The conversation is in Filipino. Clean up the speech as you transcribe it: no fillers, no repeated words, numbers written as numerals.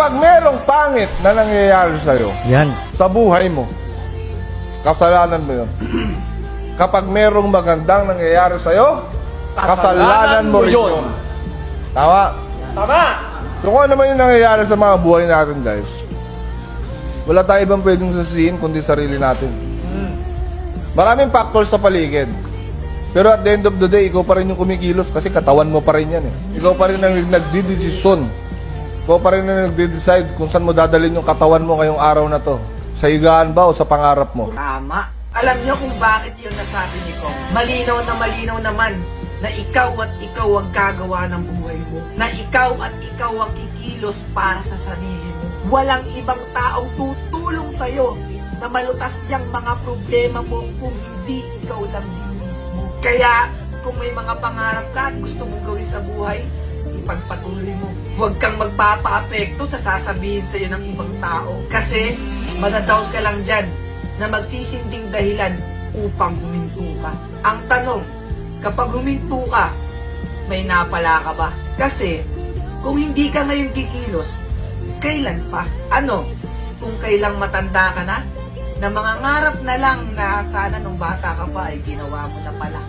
Kapag merong pangit na nangyayari sa'yo, Yan. sa buhay mo, kasalanan mo yun. Kapag merong magandang nangyayari sa'yo, kasalanan mo rin yun. Tama? Tama! So kung ano naman yung nangyayari sa mga buhay natin, guys, wala tayo ibang pwedeng sasihin kundi sarili natin. Maraming factors sa paligid. Pero at the end of the day, ikaw pa rin yung kumikilos kasi katawan mo pa rin yan eh. Ikaw pa rin ang nagdidesisyon. Ikaw pa rin ang nagde-decide kung saan mo dadalhin yung katawan mo ngayong araw na to. Sa higaan ba o sa pangarap mo? Tama. Alam niyo kung bakit yun nasabi ni Kong? Malinaw naman na ikaw at ikaw ang gagawa ng buhay mo. Na ikaw at ikaw ang kikilos para sa sarili mo. Walang ibang taong tutulong sa'yo na malutas yung mga problema mo kung hindi ikaw lang din mismo. Kaya kung may mga pangarap ka at gusto mong gawin sa buhay, ipagpatuloy mo. Huwag kang magpapa-apekto sa sasabihin sa'yo ng ibang tao. Kasi madadaw ka lang dyan na magsisinding dahilan upang huminto ka. Ang tanong, kapag huminto ka, may napala ka ba? Kasi kung hindi ka ngayon kikilos, kailan pa? Ano? Kung kailang matanda ka na? Na mga ngarap na lang na sana nung bata ka pa ay ginawa mo na pala.